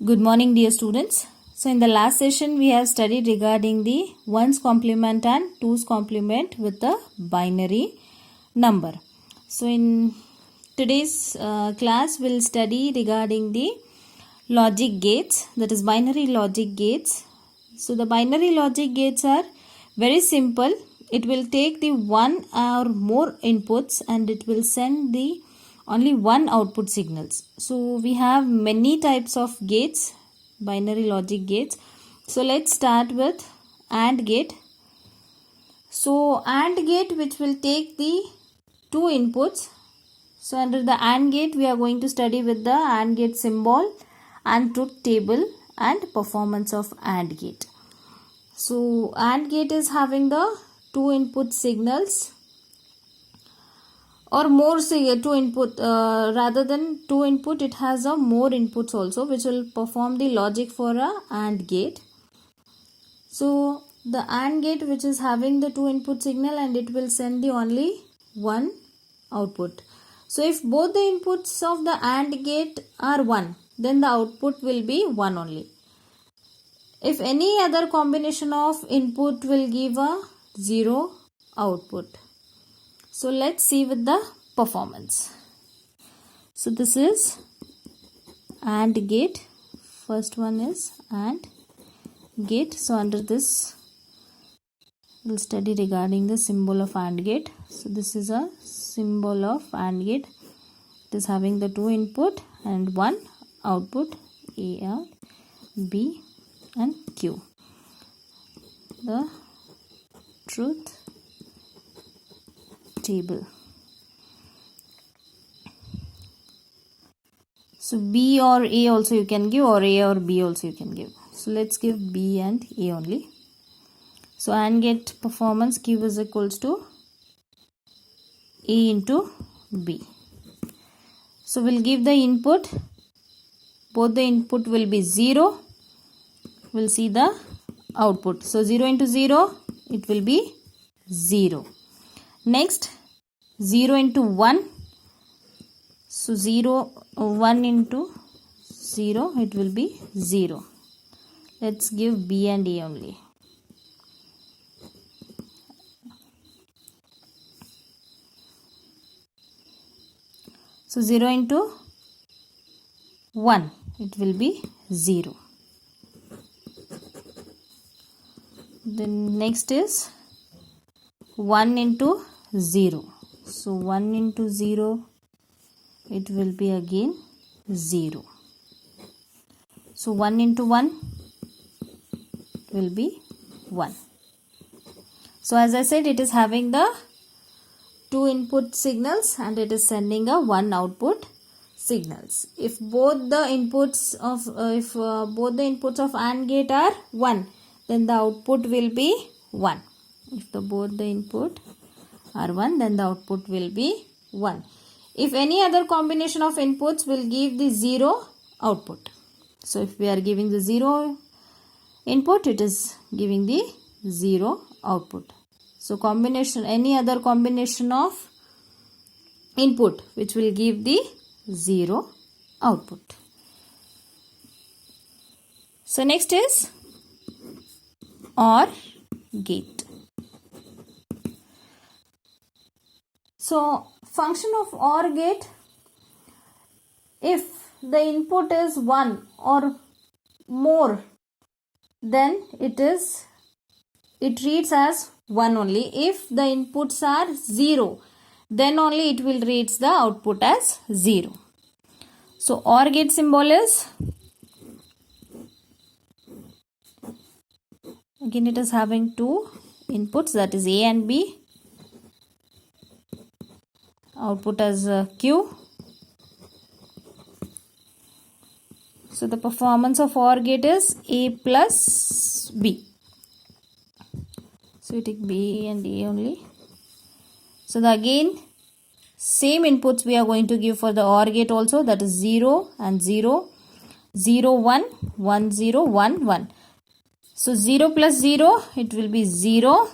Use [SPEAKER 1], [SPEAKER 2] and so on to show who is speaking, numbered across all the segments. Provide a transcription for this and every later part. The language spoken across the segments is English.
[SPEAKER 1] Good morning, dear students. So in the last session we have studied regarding the ones complement and twos complement with the binary number. So in today's class we'll study regarding the logic gates, that is binary logic gates. So the binary logic gates are very simple. It will take the one or more inputs and it will send the only one output signals. So we have many types of gates, binary logic gates. So let's start with AND gate. So AND gate, which will take the two inputs. So under the AND gate we are going to study with the AND gate symbol and truth table and performance of AND gate. So AND gate is having the two input signals or more, say two input, rather than two input it has a more inputs also, which will perform the logic for a AND gate. So the AND gate, which is having the two input signal, and it will send the only one output. So if both the inputs of the AND gate are 1, then the output will be 1 only. If any other combination of input will give a 0 output. So let's see with the performance. So this is AND gate. First one is AND gate. So under this we'll study regarding the symbol of AND gate. So this is a symbol of AND gate. It is having the two input and one output, A and B and Q. The truth table. So B or A also you can give, or A or B also you can give. So let's give B and A only. So AND gate performance Q is equals to A into B. So we'll give the input. Both the input will be 0. We'll see the output. So 0 into 0, it will be 0. Next, 0 into 1. So 1 into 0, it will be 0. Let's give B and A only. So 0 into 1, it will be 0. Then next is 1 into 0. So 1 into 0, it will be again 0. So 1 into 1 will be 1. So as I said, it is having the two input signals and it is sending a one output signals. If both the inputs of AND gate are 1, then the output will be 1. If both the input are 1, then the output will be 1. If any other combination of inputs will give the 0 output. So if we are giving the 0 input, it is giving the 0 output. So any other combination of input which will give the 0 output. So next is OR gate. So function of OR gate, if the input is 1 or more, then it reads as 1 only. If the inputs are 0, then only it will read the output as 0. So OR gate symbol is, again it is having two inputs, that is A and B. Output as Q. So the performance of OR gate is A plus B. So we take B and A only. So again same inputs we are going to give for the OR gate also, that is 0 and 0, 0 1, 1 0, 1 1. So 0 plus 0, it will be 0,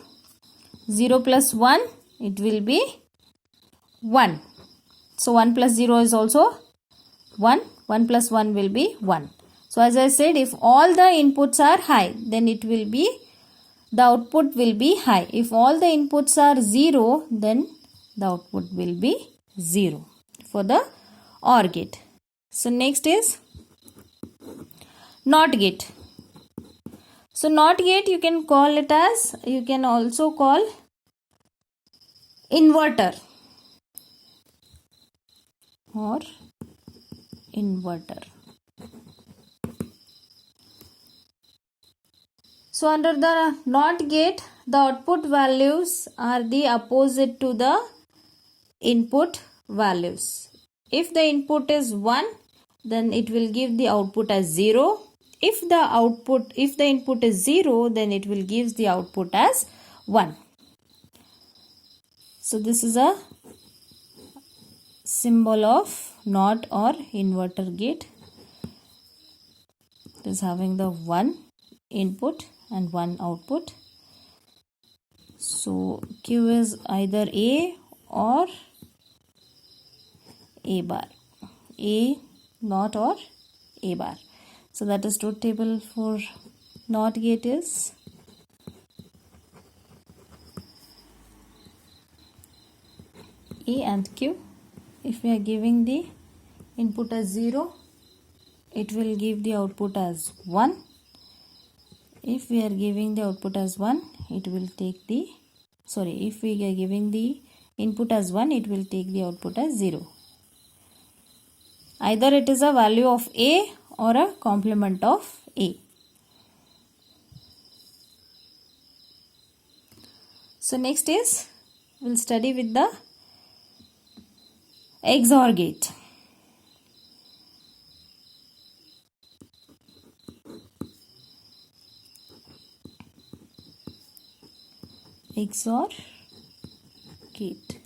[SPEAKER 1] 0 plus 1, it will be 1. So 1 plus 0 is also 1. 1 plus 1 will be 1. So as I said, if all the inputs are high, then the output will be high. If all the inputs are 0, then the output will be 0 for the OR gate. So next is NOT gate. So NOT gate you can also call inverter or inverter. So under the NOT gate, the output values are the opposite to the input values. If the input is 1, then it will give the output as 0. If the input is 0, then it will give the output as 1. So this is a symbol of NOT or inverter gate. It is having the 1 input and 1 output. So Q is either A or A bar. A, NOT or A bar. So that is truth table for NOT gate is A and Q. If we are giving the input as 0, it will give the output as 1. If we are giving the output as 1, it will take the, if we are giving the input as 1, it will take the output as 0. Either it is a value of A or a complement of A. So next is, we'll study with the XOR gate. XOR gate.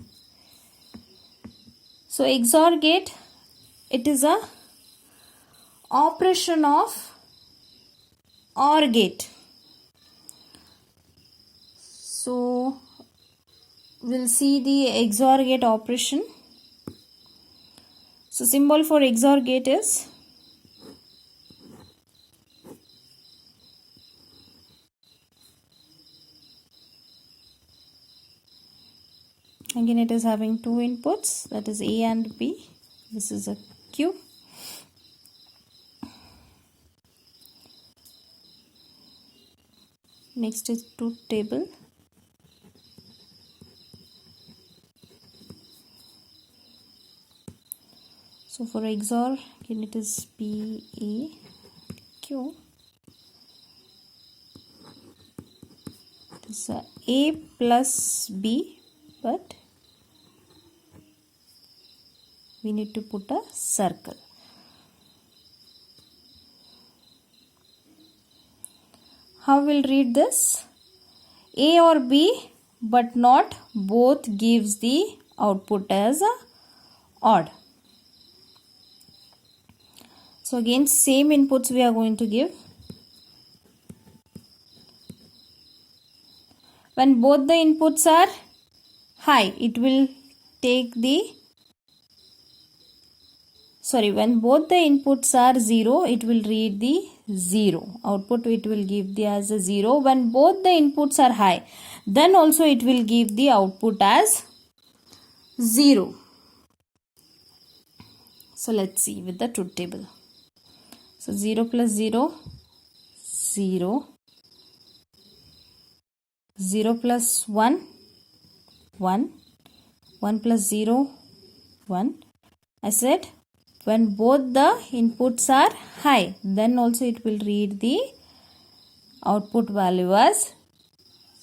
[SPEAKER 1] So XOR gate, it is a operation of OR gate. So we'll see the XOR gate operation. So symbol for XOR gate is again it is having 2 inputs, that is A and B. This is a Q. Next is truth table. So for XOR, again it is P, A, Q. It is A plus B, but we need to put a circle. How we'll read this? A or B, but not both gives the output as a odd. So again same inputs we are going to give. When both the inputs are high, it will take the, when both the inputs are 0, it will read the 0. Output it will give the as a 0. When both the inputs are high, then also it will give the output as 0. So let's see with the truth table. So 0 plus 0, 0. 0 plus 1, 1. 1 plus 0, 1. I said when both the inputs are high, then also it will read the output value as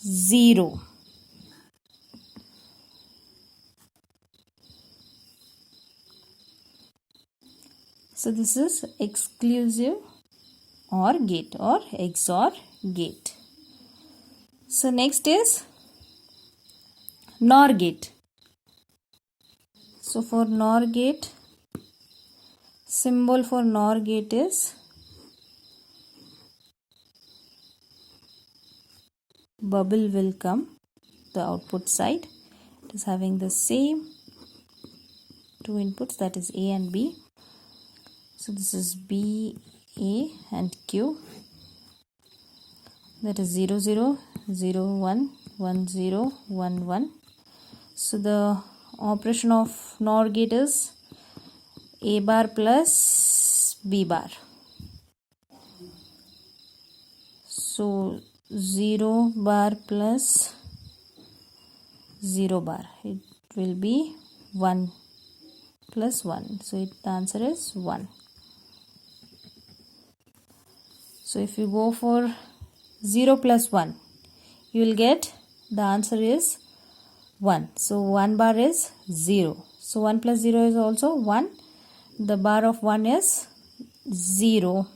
[SPEAKER 1] 0. So this is exclusive OR gate or XOR gate. So next is NOR gate. So for NOR gate, symbol for NOR gate is bubble will come the output side. It is having the same 2 inputs, that is A and B. So this is B, A and Q, that is 0 0 0 1 1 0 1 1. So the operation of NOR gate is A bar plus B bar. So 0 bar plus 0 bar, it will be 1 plus 1. So the answer is 1. So if you go for 0 plus 1, you will get the answer is 1. So 1 bar is 0. So 1 plus 0 is also 1. The bar of 1 is 0.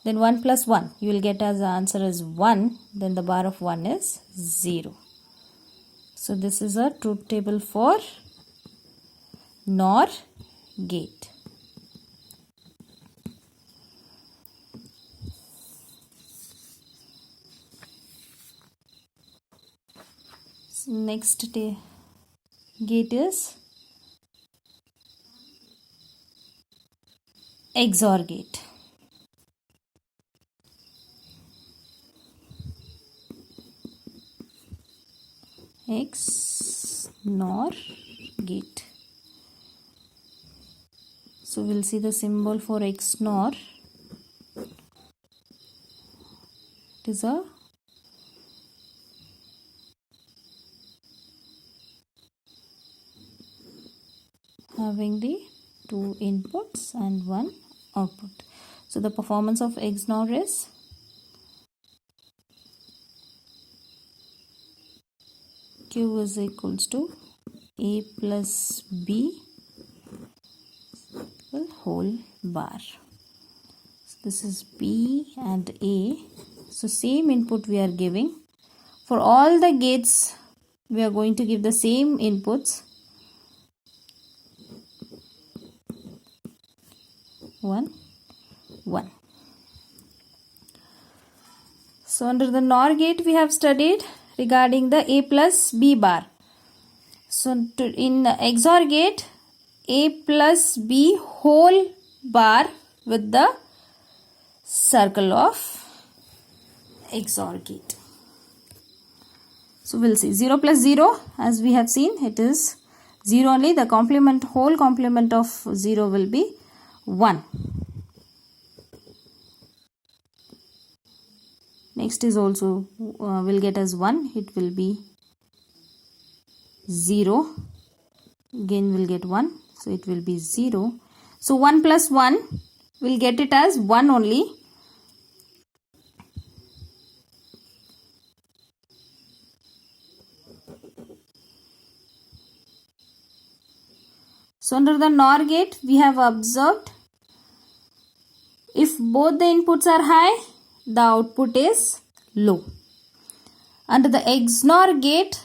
[SPEAKER 1] Then 1 plus 1, you will get as the answer is 1. Then the bar of 1 is 0. So this is a truth table for NOR gate. So next gate is XOR gate. XNOR gate. So we'll see the symbol for XNOR. It is a having the 2 inputs and 1 output. So the performance of XNOR is Q is equals to A plus B whole bar. So this is B and A. So same input we are giving. For all the gates, we are going to give the same inputs. 1, 1. So under the NOR gate, we have studied regarding the A plus B bar. So in the XOR gate, A plus B whole bar with the circle of XOR gate. So we'll see 0 plus 0, as we have seen, it is 0 only. The complement, whole complement of 0 will be 1. Next is also will get as 1. It will be 0. Again will get 1. So it will be 0. So 1 plus 1 will get it as 1 only. So under the NOR gate, we have observed if both the inputs are high, the output is low. Under the XNOR gate,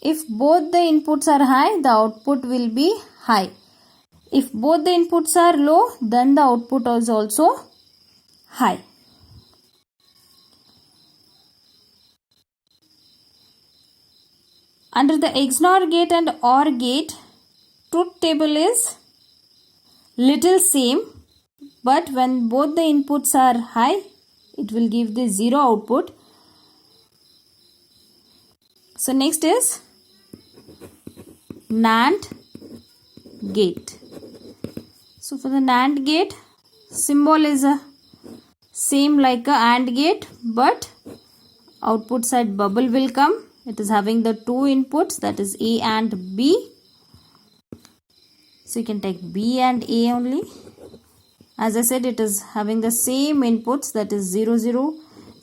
[SPEAKER 1] if both the inputs are high, the output will be high. If both the inputs are low, then the output is also high. Under the XNOR gate and OR gate, truth table is little same, but when both the inputs are high, it will give the 0 output. So next is NAND gate. So for the NAND gate, symbol is a same like a AND gate, but output side bubble will come. It is having the 2 inputs, that is A and B. So you can take B and A only. As I said, it is having the same inputs, that is 0 0,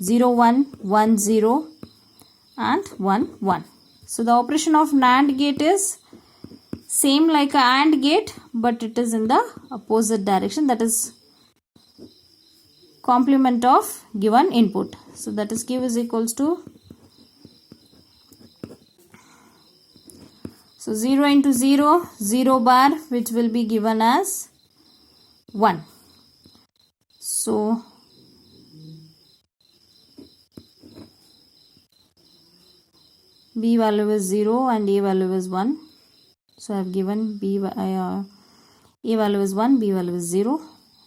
[SPEAKER 1] 0 1, 1 0 and 1 1. So the operation of NAND gate is same like a AND gate, but it is in the opposite direction, that is complement of given input. So that is Q is equals to, so 0 into 0, 0 bar, which will be given as 1. So B value is 0 and A value is 1. So I have given A value is 1, B value is 0.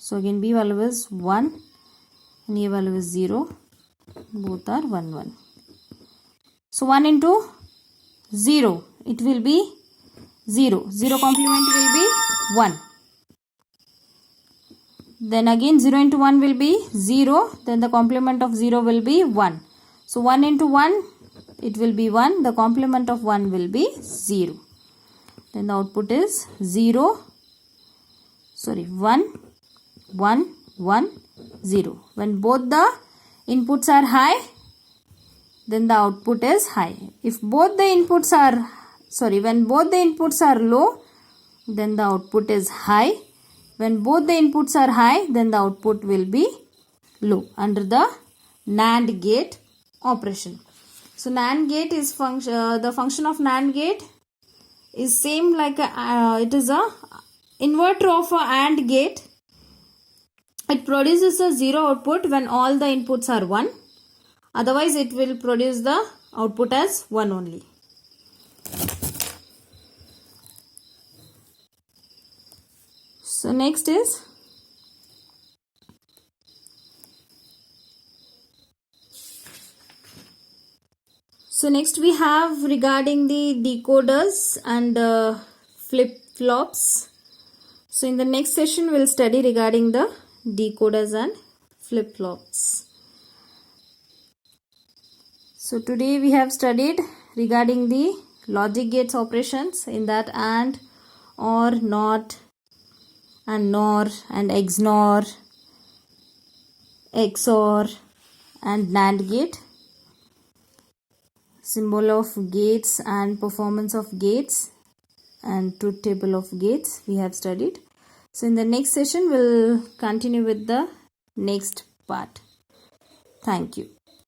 [SPEAKER 1] So again B value is 1 and A value is 0. Both are 1 1. So 1 into 0, it will be 0. 0 complement will be 1. Then again 0 into 1 will be 0. Then the complement of 0 will be 1. So 1 into 1, it will be 1. The complement of 1 will be 0. Then the output is 1, 1, 1, 0. When both the inputs are high, then the output is high. If both the inputs are, when both the inputs are low, then the output is high. When both the inputs are high, then the output will be low under the NAND gate operation. So NAND gate is the function of NAND gate is same like it is a inverter of a AND gate. It produces a 0 output when all the inputs are 1. Otherwise, it will produce the output as 1 only. So next is we have regarding the decoders and flip-flops. So in the next session, we'll study regarding the decoders and flip-flops. So today we have studied regarding the logic gates operations, in that AND, OR, NOT, and NOR, and XNOR, XOR, and NAND gate. Symbol of gates and performance of gates and truth table of gates we have studied. So in the next session we'll continue with the next part. Thank you.